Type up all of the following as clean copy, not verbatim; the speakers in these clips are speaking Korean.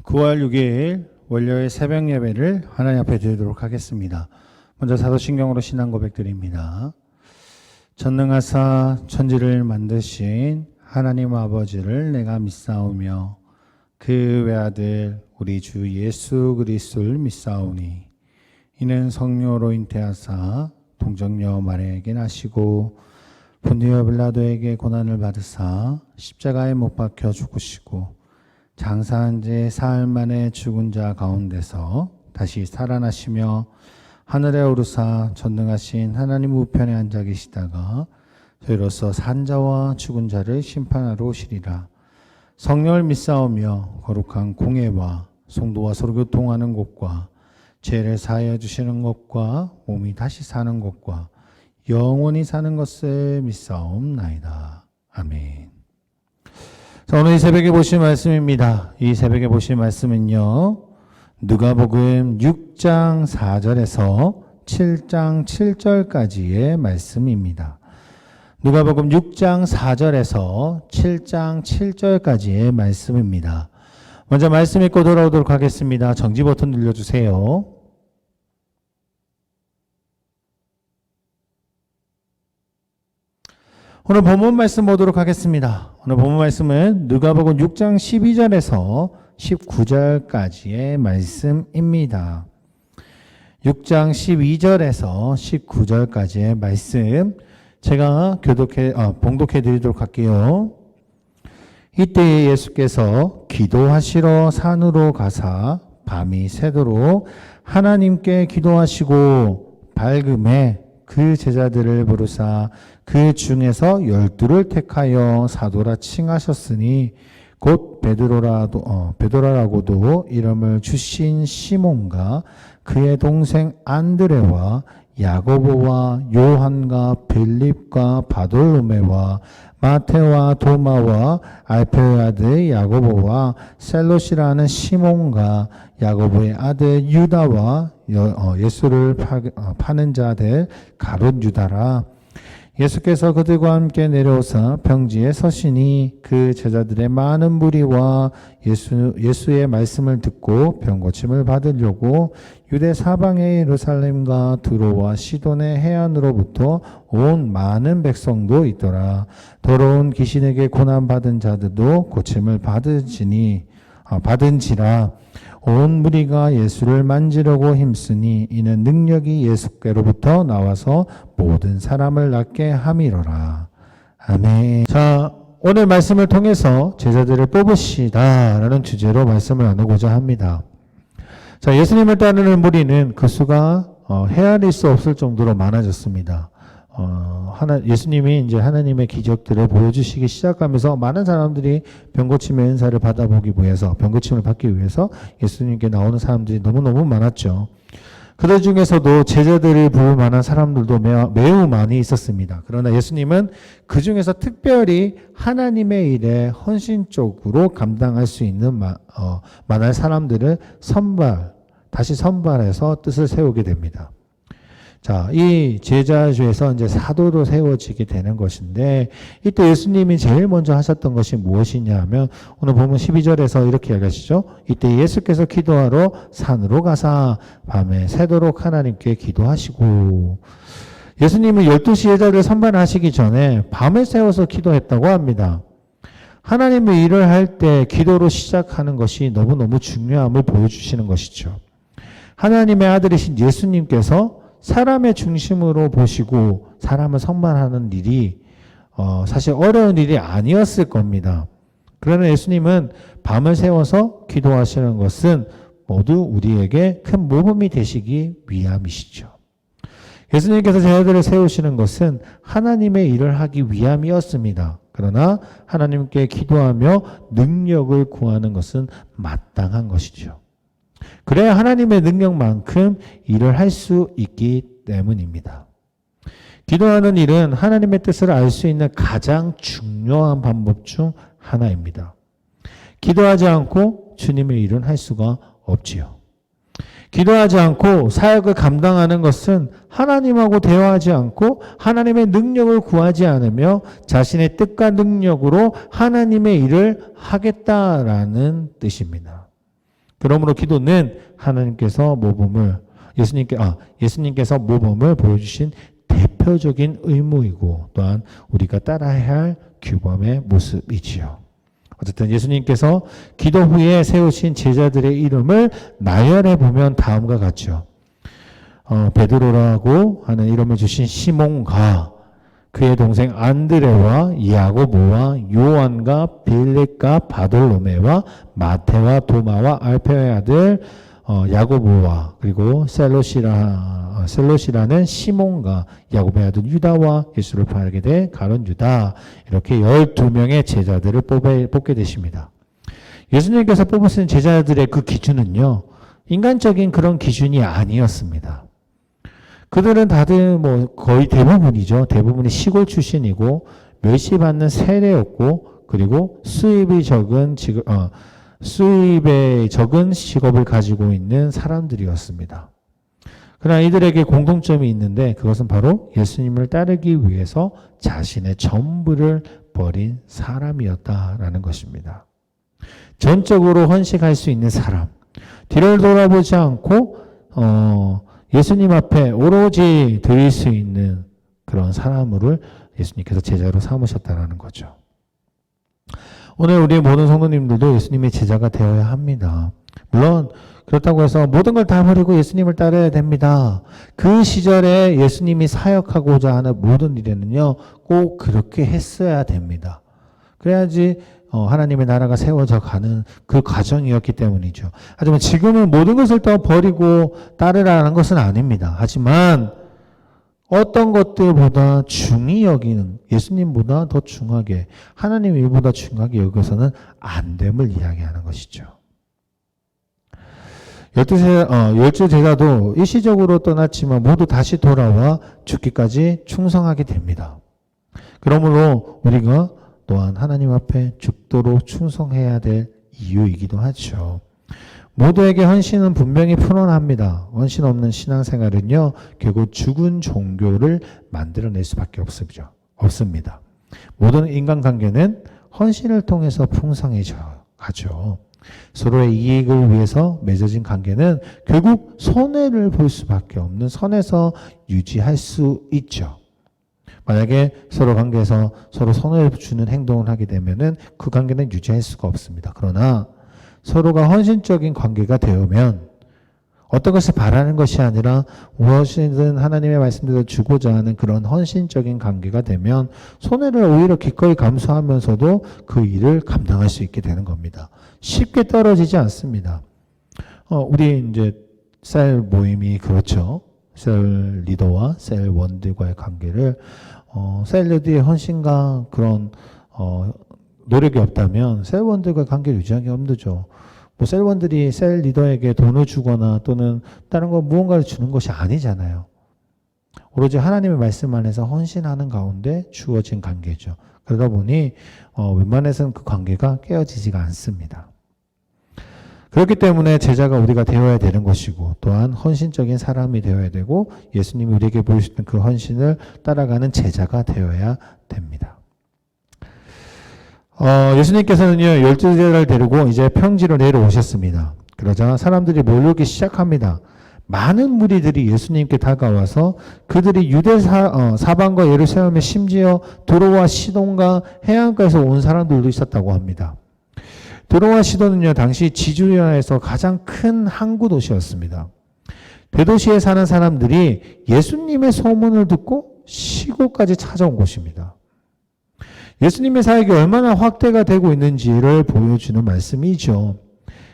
9월 6일 월요일 새벽 예배를 하나님 앞에 드리도록 하겠습니다. 먼저 사도신경으로 신앙 고백드립니다. 전능하사 천지를 만드신 하나님 아버지를 내가 믿사오며 그 외아들 우리 주 예수 그리스도를 믿사오니 이는 성령으로 잉태하사 동정녀 마리아에게 나시고 본디오 빌라도에게 고난을 받으사 십자가에 못 박혀 죽으시고 장사한 지 사흘 만에 죽은 자 가운데서 다시 살아나시며 하늘에 오르사 전능하신 하나님 우편에 앉아 계시다가 저희로서 산 자와 죽은 자를 심판하러 오시리라. 성령을 믿사오며 거룩한 공예와 성도와 서로 교통하는 것과 죄를 사하여 주시는 것과 몸이 다시 사는 것과 영원히 사는 것을 믿사옵나이다. 아멘. 자, 오늘 이 새벽에 보실 말씀입니다. 이 새벽에 보실 말씀은요, 누가복음 6장 4절에서 7장 7절까지의 말씀입니다. 누가복음 6장 4절에서 7장 7절까지의 말씀입니다. 먼저 말씀 읽고 돌아오도록 하겠습니다. 정지 버튼 눌러주세요. 오늘 본문 말씀 보도록 하겠습니다. 오늘 본문 말씀은 누가복음 6장 12절에서 19절까지의 말씀입니다. 6장 12절에서 19절까지의 말씀 제가 봉독해 드리도록 할게요. 이때 예수께서 기도하시러 산으로 가사 밤이 새도록 하나님께 기도하시고 밝음에 그 제자들을 부르사 그 중에서 12를 택하여 사도라 칭하셨으니 곧 베드로라고도 이름을 주신 시몬과 그의 동생 안드레와 야고보와 요한과 빌립과 바돌로메와 마테와 도마와 알페의 아들 야고보와 셀롯이라는 시몬과 야고보의 아들 유다와 예수를 파는 자들 가룟 유다라. 예수께서 그들과 함께 내려오사 평지에 서시니 그 제자들의 많은 무리와 예수의 말씀을 듣고 병고침을 받으려고 유대 사방의 예루살렘과 두로와 시돈의 해안으로부터 온 많은 백성도 있더라. 더러운 귀신에게 고난받은 자들도 고침을 받은지라. 온 무리가 예수를 만지려고 힘쓰니 이는 능력이 예수께로부터 나와서 모든 사람을 낫게 함이로라. 아멘. 자, 오늘 말씀을 통해서 제자들을 뽑으시다라는 주제로 말씀을 나누고자 합니다. 자, 예수님을 따르는 무리는 그 수가 헤아릴 수 없을 정도로 많아졌습니다. 예수님이 이제 하나님의 기적들을 보여주시기 시작하면서 많은 사람들이 병고침의 은사를 받아보기 위해서, 병고침을 받기 위해서 예수님께 나오는 사람들이 너무너무 많았죠. 그들 중에서도 제자들을 부를 만한 사람들도 매우 많이 있었습니다. 그러나 예수님은 그 중에서 특별히 하나님의 일에 헌신적으로 감당할 수 있는 만한 사람들을 다시 선발해서 뜻을 세우게 됩니다. 자, 이 제자주에서 이제 사도로 세워지게 되는 것인데, 이때 예수님이 제일 먼저 하셨던 것이 무엇이냐 하면, 오늘 보면 12절에서 이렇게 이야기하시죠. 이때 예수께서 기도하러 산으로 가사 밤에 새도록 하나님께 기도하시고, 예수님은 12 제자를 선발하시기 전에 밤을 새워서 기도했다고 합니다. 하나님의 일을 할 때 기도로 시작하는 것이 너무너무 중요함을 보여주시는 것이죠. 하나님의 아들이신 예수님께서 사람의 중심으로 보시고 사람을 선발하는 일이 사실 어려운 일이 아니었을 겁니다. 그러나 예수님은 밤을 새워서 기도하시는 것은 모두 우리에게 큰 모범이 되시기 위함이시죠. 예수님께서 제자들을 세우시는 것은 하나님의 일을 하기 위함이었습니다. 그러나 하나님께 기도하며 능력을 구하는 것은 마땅한 것이죠. 그래야 하나님의 능력만큼 일을 할 수 있기 때문입니다. 기도하는 일은 하나님의 뜻을 알 수 있는 가장 중요한 방법 중 하나입니다. 기도하지 않고 주님의 일은 할 수가 없지요. 기도하지 않고 사역을 감당하는 것은 하나님하고 대화하지 않고 하나님의 능력을 구하지 않으며 자신의 뜻과 능력으로 하나님의 일을 하겠다라는 뜻입니다. 그러므로 기도는 예수님께서 모범을 보여주신 대표적인 의무이고 또한 우리가 따라야 할 규범의 모습이지요. 어쨌든 예수님께서 기도 후에 세우신 제자들의 이름을 나열해 보면 다음과 같죠. 베드로라고 하는 이름을 주신 시몬과 그의 동생 안드레와 야고보와 요한과 빌립과 바돌로메와 마테와 도마와 알페오의 아들 야고보와 그리고 셀롯이라는 시몬과 야고보의 아들 유다와 예수를 팔게 된 가룟 유다, 이렇게 12명의 제자들을 뽑게 되십니다. 예수님께서 뽑으신 제자들의 그 기준은요, 인간적인 그런 기준이 아니었습니다. 그들은 다들 거의 대부분이죠. 대부분이 시골 출신이고 멸시받는 세례였고 그리고 수입에 적은 직업을 가지고 있는 사람들이었습니다. 그러나 이들에게 공통점이 있는데 그것은 바로 예수님을 따르기 위해서 자신의 전부를 버린 사람이었다라는 것입니다. 전적으로 헌신할 수 있는 사람, 뒤를 돌아보지 않고 예수님 앞에 오로지 드릴 수 있는 그런 사람을 예수님께서 제자로 삼으셨다는 거죠. 오늘 우리 모든 성도님들도 예수님의 제자가 되어야 합니다. 물론 그렇다고 해서 모든 걸 다 버리고 예수님을 따라야 됩니다. 그 시절에 예수님이 사역하고자 하는 모든 일에는요, 꼭 그렇게 했어야 됩니다. 그래야지 하나님의 나라가 세워져 가는 그 과정이었기 때문이죠. 하지만 지금은 모든 것을 다 버리고 따르라는 것은 아닙니다. 하지만 어떤 것들보다 중히 여기는, 예수님보다 더 중하게, 하나님 일보다 중하게 여기서는 안 됨을 이야기하는 것이죠. 12 제자도 일시적으로 떠났지만 모두 다시 돌아와 죽기까지 충성하게 됩니다. 그러므로 우리가 또한 하나님 앞에 죽도록 충성해야 될 이유이기도 하죠. 모두에게 헌신은 분명히 필요합니다. 헌신 없는 신앙생활은요, 결국 죽은 종교를 만들어낼 수밖에 없습니다. 모든 인간관계는 헌신을 통해서 풍성해져 가죠. 서로의 이익을 위해서 맺어진 관계는 결국 손해를 볼 수밖에 없는 선에서 유지할 수 있죠. 만약에 서로 관계에서 서로 손해를 주는 행동을 하게 되면은 그 관계는 유지할 수가 없습니다. 그러나 서로가 헌신적인 관계가 되면 어떤 것을 바라는 것이 아니라 무엇이든 하나님의 말씀대로 주고자 하는 그런 헌신적인 관계가 되면 손해를 오히려 기꺼이 감수하면서도 그 일을 감당할 수 있게 되는 겁니다. 쉽게 떨어지지 않습니다. 우리 이제 셀 모임이 그렇죠. 셀 리더와 셀 원들과의 관계를 셀 리더의 헌신과 그런 노력이 없다면 셀 원들과의 관계를 유지하기 힘들죠. 셀 원들이 셀 리더에게 돈을 주거나 또는 다른 거 무언가를 주는 것이 아니잖아요. 오로지 하나님의 말씀 안에서 헌신하는 가운데 주어진 관계죠. 그러다 보니 웬만해서는 그 관계가 깨어지지가 않습니다. 그렇기 때문에 제자가 우리가 되어야 되는 것이고 또한 헌신적인 사람이 되어야 되고 예수님이 우리에게 보여주셨던 그 헌신을 따라가는 제자가 되어야 됩니다. 예수님께서는요, 12제자를 데리고 이제 평지로 내려오셨습니다. 그러자 사람들이 몰려오기 시작합니다. 많은 무리들이 예수님께 다가와서 그들이 유대 사방과 예루살렘에 심지어 드로와 시돈과 해안가에서 온 사람들도 있었다고 합니다. 드로와 시돈은요, 당시 지주야에서 가장 큰 항구 도시였습니다. 대도시에 사는 사람들이 예수님의 소문을 듣고 시골까지 찾아온 곳입니다. 예수님의 사역이 얼마나 확대가 되고 있는지를 보여주는 말씀이죠.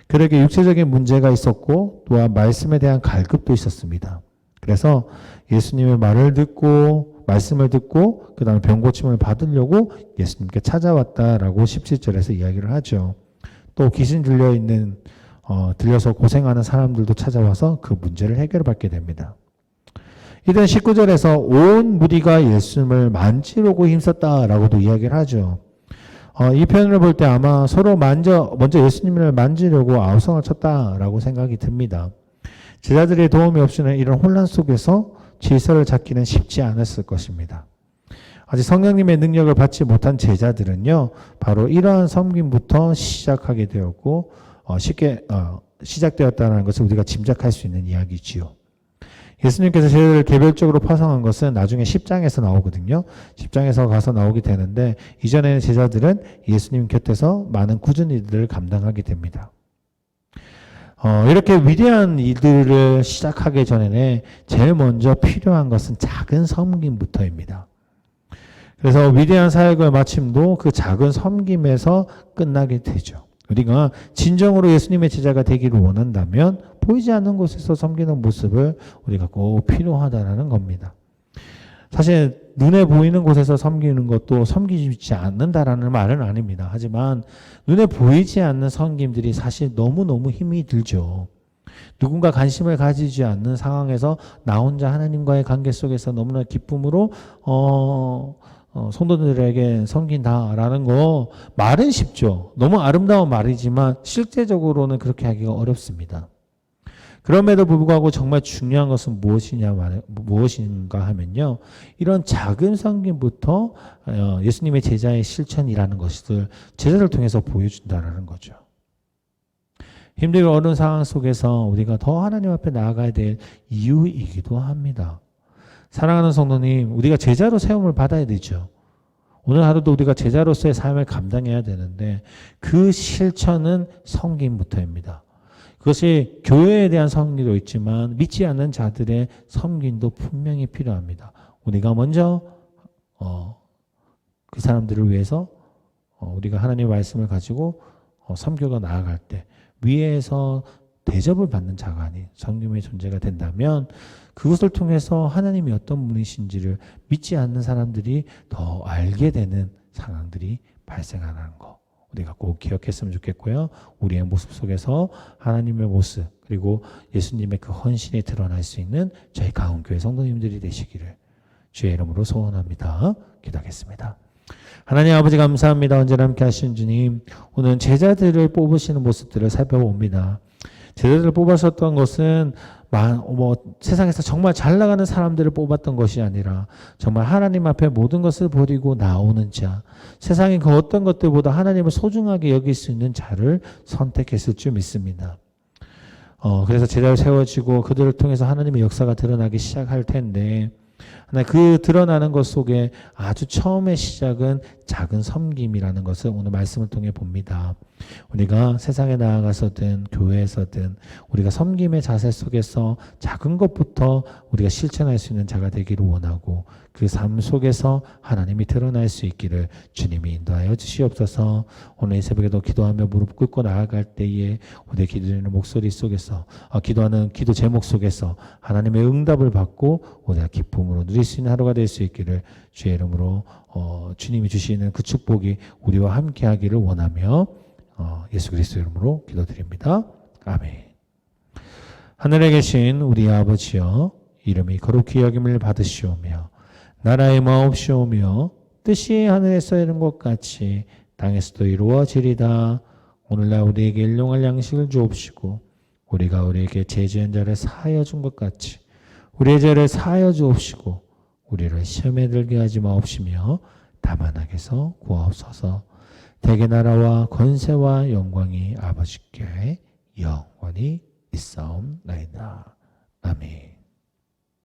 그에게 육체적인 문제가 있었고 또한 말씀에 대한 갈급도 있었습니다. 그래서 예수님의 말씀을 듣고 그 다음에 병고침을 받으려고 예수님께 찾아왔다라고 17절에서 이야기를 하죠. 또 귀신 들려서 고생하는 사람들도 찾아와서 그 문제를 해결받게 됩니다. 이든 19절에서 온 무리가 예수님을 만지려고 힘썼다라고도 이야기를 하죠. 이 표현을 볼 때 아마 서로 먼저 예수님을 만지려고 아우성을 쳤다라고 생각이 듭니다. 제자들의 도움이 없이는 이런 혼란 속에서 질서를 잡기는 쉽지 않았을 것입니다. 아직 성령님의 능력을 받지 못한 제자들은요, 바로 이러한 섬김부터 시작하게 되었고, 쉽게 시작되었다는 것을 우리가 짐작할 수 있는 이야기지요. 예수님께서 제자들을 개별적으로 파송한 것은 나중에 10장에서 나오거든요. 10장에서 가서 나오게 되는데 이전에는 제자들은 예수님 곁에서 많은 꾸준한 일들을 감당하게 됩니다. 이렇게 위대한 일들을 시작하기 전에는 제일 먼저 필요한 것은 작은 섬김부터입니다. 그래서 위대한 사역을 마침도 그 작은 섬김에서 끝나게 되죠. 우리가 진정으로 예수님의 제자가 되기를 원한다면 보이지 않는 곳에서 섬기는 모습을 우리가 꼭 필요하다는 겁니다. 사실 눈에 보이는 곳에서 섬기는 것도 섬기지 않는다라는 말은 아닙니다. 하지만 눈에 보이지 않는 섬김들이 사실 너무너무 힘이 들죠. 누군가 관심을 가지지 않는 상황에서 나 혼자 하나님과의 관계 속에서 너무나 기쁨으로 성도들에게 섬긴다라는 거 말은 쉽죠. 너무 아름다운 말이지만 실제적으로는 그렇게 하기가 어렵습니다. 그럼에도 불구하고 정말 중요한 것은 무엇인가 하면요. 이런 작은 섬김부터 예수님의 제자의 실천이라는 것을 제자를 통해서 보여준다는 거죠. 힘들고 어려운 상황 속에서 우리가 더 하나님 앞에 나아가야 될 이유이기도 합니다. 사랑하는 성도님, 우리가 제자로 세움을 받아야 되죠. 오늘 하루도 우리가 제자로서의 삶을 감당해야 되는데 그 실천은 섬김부터입니다. 그것이 교회에 대한 섬기도 있지만 믿지 않는 자들의 섬김도 분명히 필요합니다. 우리가 먼저 그 사람들을 위해서 우리가 하나님의 말씀을 가지고 섬겨가 나아갈 때 위에서 대접을 받는 자가 아닌 섬김의 존재가 된다면 그것을 통해서 하나님이 어떤 분이신지를 믿지 않는 사람들이 더 알게 되는 상황들이 발생하는 것. 우리가 꼭 기억했으면 좋겠고요. 우리의 모습 속에서 하나님의 모습 그리고 예수님의 그 헌신이 드러날 수 있는 저희 가운교회 성도님들이 되시기를 주의 이름으로 소원합니다. 기도하겠습니다. 하나님 아버지 감사합니다. 언제나 함께 하신 주님, 오늘 제자들을 뽑으시는 모습들을 살펴봅니다. 제자들을 뽑으셨던 것은 세상에서 정말 잘 나가는 사람들을 뽑았던 것이 아니라 정말 하나님 앞에 모든 것을 버리고 나오는 자, 세상의 그 어떤 것들보다 하나님을 소중하게 여길 수 있는 자를 선택했을 줄 믿습니다. 그래서 제자로 세워지고 그들을 통해서 하나님의 역사가 드러나기 시작할 텐데 그 드러나는 것 속에 아주 처음의 시작은 작은 섬김이라는 것을 오늘 말씀을 통해 봅니다. 우리가 세상에 나아가서든 교회에서든 우리가 섬김의 자세 속에서 작은 것부터 우리가 실천할 수 있는 자가 되기를 원하고 그 삶 속에서 하나님이 드러날 수 있기를 주님이 인도하여 주시옵소서. 오늘 이 새벽에도 기도하며 무릎 꿇고 나아갈 때에 우리 기도하는 목소리 속에서 기도하는 기도 제목 속에서 하나님의 응답을 받고 우리가 기쁨으로 누릴 수 있는 하루가 될 수 있기를 주의 이름으로 주님이 주시는 그 축복이 우리와 함께 하기를 원하며 예수 그리스도 이름으로 기도드립니다. 아멘. 하늘에 계신 우리 아버지여, 이름이 거룩히 여김을 받으시오며 나라의 마옵시오며 뜻이 하늘에서 이룬 것 같이 땅에서도 이루어지리다. 오늘날 우리에게 일용할 양식을 주옵시고 우리가 우리에게 죄지은 자를 사하여 준 것 같이 우리의 죄를 사하여 주옵시고 우리를 시험에 들게 하지 마옵시며 다만 악에서 구하옵소서. 대개 나라와 권세와 영광이 아버지께 영원히 있사옵나이다. 아멘.